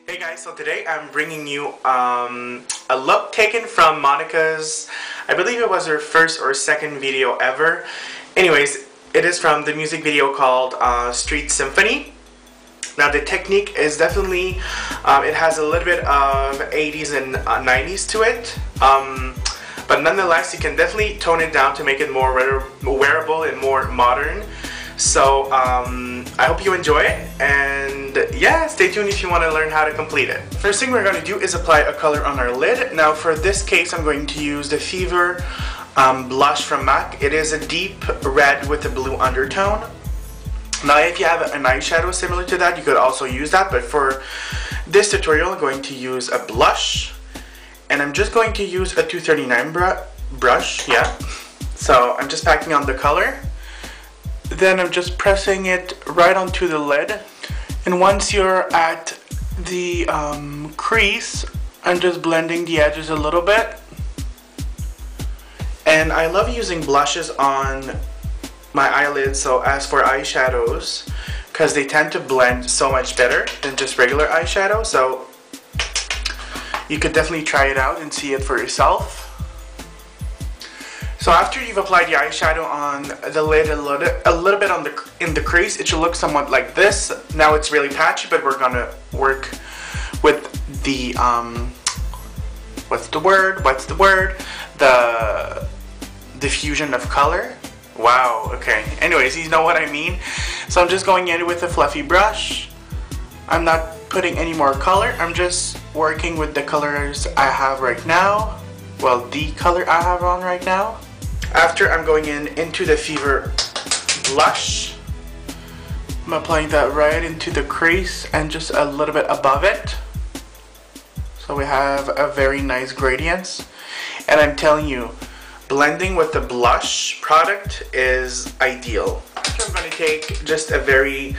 Hey guys, so today I'm bringing you a look taken from Monica's, I believe it was her first or second video ever. Anyways, it is from the music video called Street Symphony. Now the technique is definitely, it has a little bit of 80s and 90s to it. But nonetheless, you can definitely tone it down to make it more wearable and more modern. So I hope you enjoy it, and yeah, stay tuned if you want to learn how to complete it. First thing we're going to do is apply a color on our lid. Now for this case, I'm going to use the Fever blush from M.A.C. It is a deep red with a blue undertone. Now if you have an eyeshadow similar to that, you could also use that, but for this tutorial I'm going to use a blush, and I'm just going to use a 239 brush, yeah. So I'm just packing on the color. Then I'm just pressing it right onto the lid, and once you're at the crease, I'm just blending the edges a little bit. And I love using blushes on my eyelids, so as for eyeshadows, because they tend to blend so much better than just regular eyeshadow, so you could definitely try it out and see it for yourself. So after you've applied the eyeshadow on the lid a little bit in the crease, it should look somewhat like this. Now it's really patchy, but we're gonna work with the the diffusion of color. Wow, okay. Anyways, you know what I mean. So I'm just going in with a fluffy brush. I'm not putting any more color. I'm just working with the colors I have right now. Well, the color I have on right now. After, I'm going into the Fever blush. I'm applying that right into the crease and just a little bit above it. So we have a very nice gradient. And I'm telling you, blending with the blush product is ideal. After, I'm going to take just a very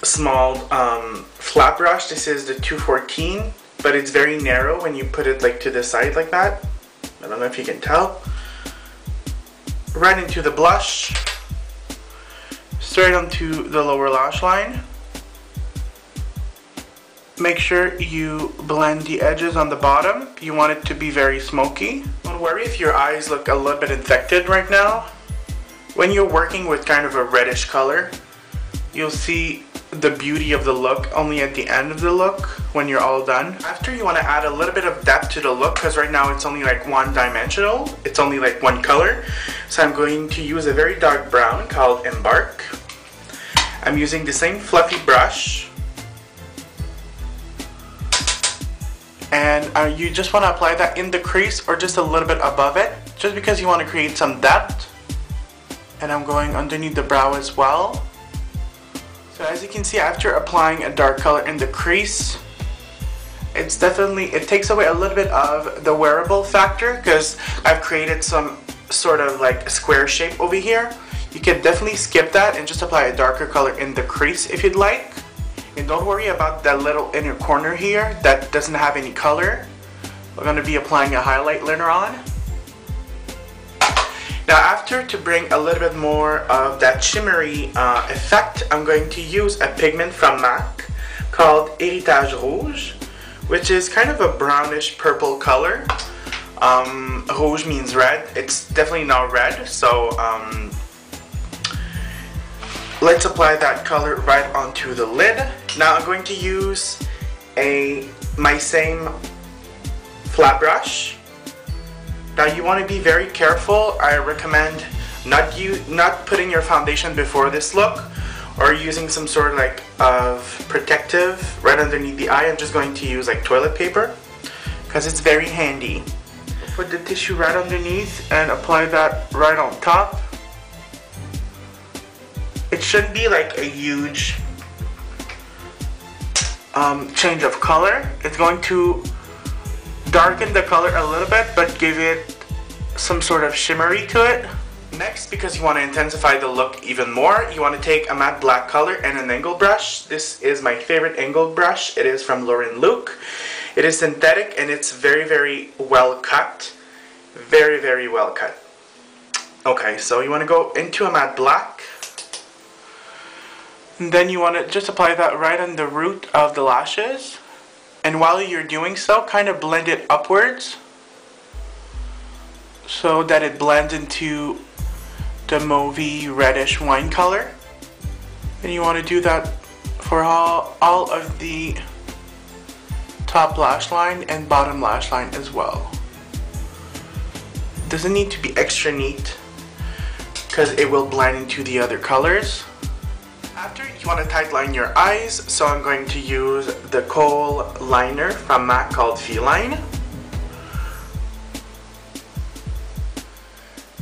small flat brush. This is the 214, but it's very narrow when you put it like to the side like that. I don't know if you can tell. Right into the blush, straight onto the lower lash line. Make sure you blend the edges on the bottom. You want it to be very smoky. Don't worry if your eyes look a little bit infected right now. When you're working with kind of a reddish color, you'll see the beauty of the look only at the end of the look when you're all done. After, you want to add a little bit of depth to the look, because right now it's only like one dimensional. It's only like one color. So I'm going to use a very dark brown called Embark. I'm using the same fluffy brush. And you just want to apply that in the crease or just a little bit above it, just because you want to create some depth. And I'm going underneath the brow as well. So as you can see, after applying a dark color in the crease, it takes away a little bit of the wearable factor, because I've created some sort of like square shape over here. You can definitely skip that and just apply a darker color in the crease if you'd like. And don't worry about that little inner corner here that doesn't have any color. We're going to be applying a highlight later on. Now after, to bring a little bit more of that shimmery effect, I'm going to use a pigment from M.A.C called Rouge, which is kind of a brownish purple color. Rouge means red. It's definitely not red, so let's apply that color right onto the lid. Now I'm going to use my same flat brush. Now you want to be very careful. I recommend not putting your foundation before this look, or using some sort of protective right underneath the eye. I'm just going to use like toilet paper, because it's very handy. Put the tissue right underneath and apply that right on top. It shouldn't be like a huge change of color. It's going to darken the color a little bit, but give it some sort of shimmery to it. Next, because you want to intensify the look even more, you want to take a matte black color and an angled brush. This is my favorite angled brush. It is from Lauren Luke. It is synthetic and it's very, very well cut. Very, very well cut. Okay, so you want to go into a matte black. And then you want to just apply that right on the root of the lashes. And while you're doing so, kind of blend it upwards so that it blends into the mauvey reddish wine color. And you want to do that for all of the top lash line and bottom lash line as well. Doesn't need to be extra neat because it will blend into the other colors. After, you want to tightline your eyes, so I'm going to use the Kohl liner from M.A.C called Feline.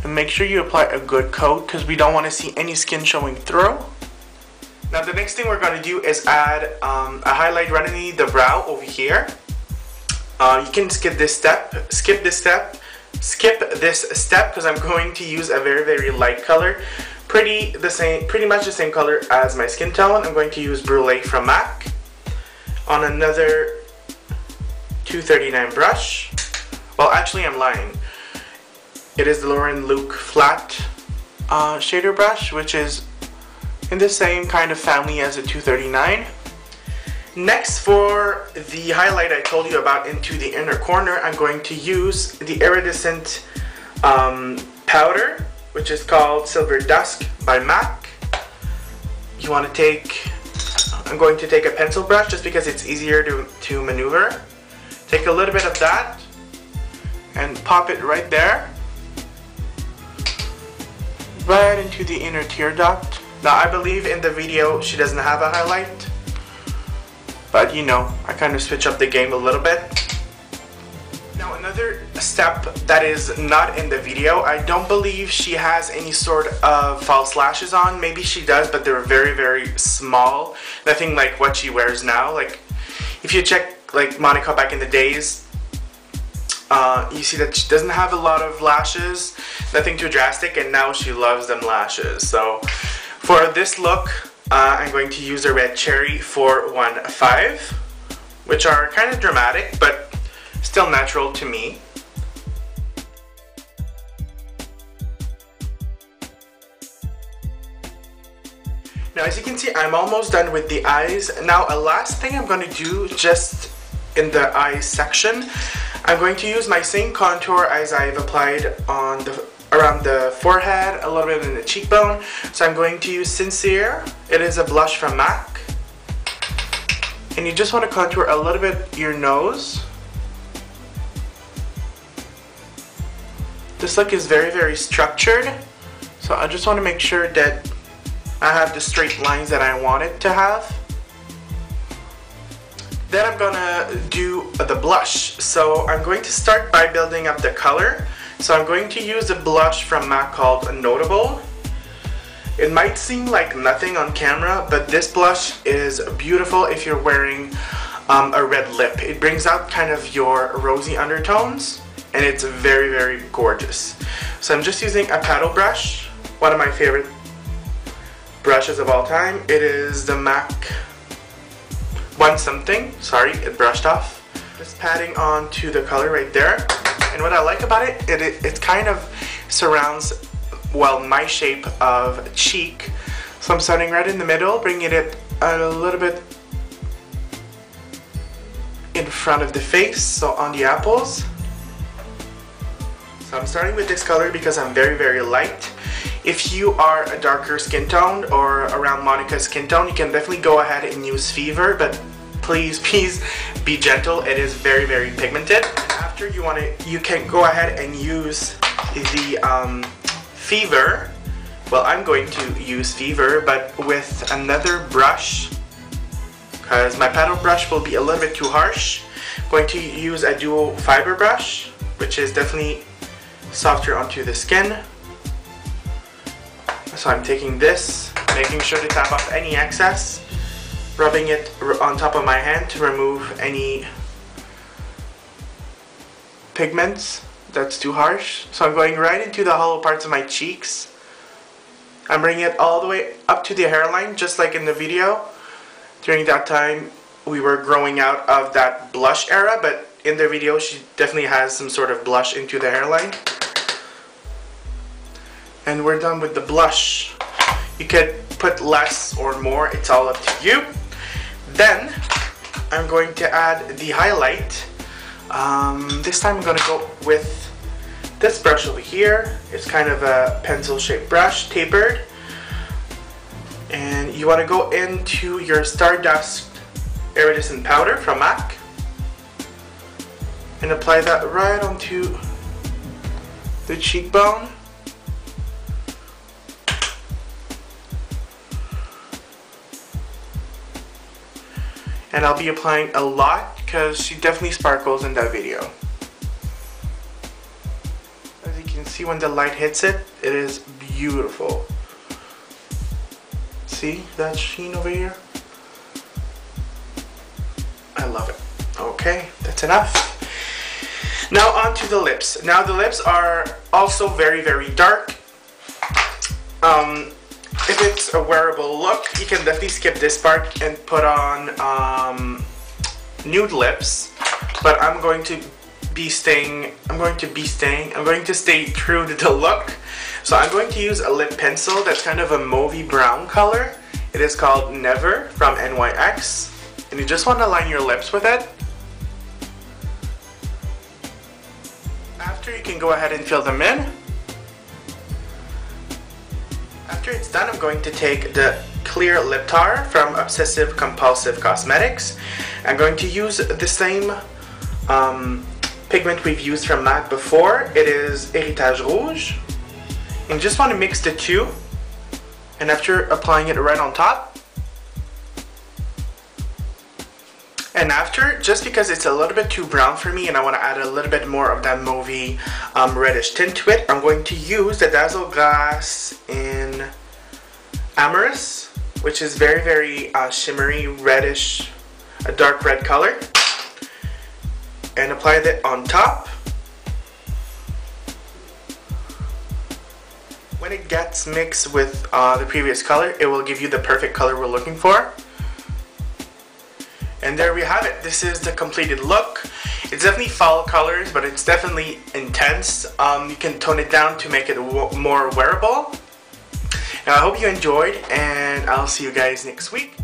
And make sure you apply a good coat because we don't want to see any skin showing through. Now the next thing we're going to do is add a highlight right underneath the brow over here. You can skip this step because I'm going to use a very light color. Pretty much the same color as my skin tone. I'm going to use Brulé from M.A.C on another 239 brush. Well, actually I'm lying. It is the Lauren Luke flat shader brush, which is in the same kind of family as a 239. Next, for the highlight I told you about into the inner corner, I'm going to use the Iridescent powder, which is called Silver Dusk by M.A.C. You want to take, I'm going to take a pencil brush just because it's easier to maneuver. Take a little bit of that and pop it right there, right into the inner tear duct. Now I believe in the video she doesn't have a highlight, but you know, I kind of switch up the game a little bit. Now another step that is not in the video, I don't believe she has any sort of false lashes on. Maybe she does, but they're very small. Nothing like what she wears now. Like if you check like Monica back in the days, you see that she doesn't have a lot of lashes, nothing too drastic, and now she loves them lashes. So for this look, I'm going to use a red cherry 415, which are kind of dramatic, but still natural to me. Now as you can see, I'm almost done with the eyes. Now a last thing I'm going to do just in the eyes section, I'm going to use my same contour as I've applied on around the forehead, a little bit in the cheekbone. So I'm going to use Sincere. It is a blush from M.A.C. And you just want to contour a little bit your nose. This look is very structured, so I just want to make sure that I have the straight lines that I want it to have. Then I'm gonna do the blush. So I'm going to start by building up the color. So I'm going to use a blush from M.A.C called Notable. It might seem like nothing on camera, but this blush is beautiful if you're wearing a red lip. It brings out kind of your rosy undertones, and it's very gorgeous. So I'm just using a paddle brush, one of my favorite brushes of all time. It is the M.A.C One Something. Sorry, it brushed off. Just patting on to the color right there. And what I like about it, it kind of surrounds, well, my shape of cheek. So I'm starting right in the middle, bringing it a little bit in front of the face, so on the apples. So I'm starting with this color because I'm very light. If you are a darker skin tone or around Monica's skin tone, you can definitely go ahead and use Fever, but please be gentle. It is very pigmented. And after you can go ahead and use the Fever. Well, I'm going to use Fever, but with another brush, because my paddle brush will be a little bit too harsh. I'm going to use a dual fiber brush, which is definitely softer onto the skin. So I'm taking this, making sure to tap off any excess, rubbing it on top of my hand to remove any pigments that's too harsh. So I'm going right into the hollow parts of my cheeks. I'm bringing it all the way up to the hairline, just like in the video. During that time, we were growing out of that blush era, but in the video, she definitely has some sort of blush into the hairline. And we're done with the blush. You could put less or more, it's all up to you. Then I'm going to add the highlight. This time I'm going to go with this brush over here. It's kind of a pencil shaped brush, tapered. And you want to go into your Stardust Iridescent powder from M.A.C. and apply that right onto the cheekbone. And I'll be applying a lot because she definitely sparkles in that video. As you can see, when the light hits it, it is beautiful. See that sheen over here? I love it. Okay, that's enough. Now on to the lips. Now the lips are also very, very dark. If it's a wearable look, you can definitely skip this part and put on nude lips. But I'm going to stay true to the look. So I'm going to use a lip pencil that's kind of a mauvey brown color. It is called Never from N.Y.X. And you just want to line your lips with it. After, you can go ahead and fill them in. After it's done, I'm going to take the clear lip tar from Obsessive Compulsive Cosmetics. I'm going to use the same pigment we've used from M.A.C before. It is Rouge. And just want to mix the two. And after applying it right on top. And after, just because it's a little bit too brown for me and I want to add a little bit more of that mauvey reddish tint to it, I'm going to use the Dazzleglass in Amorous, which is very, very shimmery, reddish, a dark red color. And apply that on top. When it gets mixed with the previous color, it will give you the perfect color we're looking for. And there we have it. This is the completed look. It's definitely fall colors, but it's definitely intense. You can tone it down to make it more wearable. And I hope you enjoyed, and I'll see you guys next week.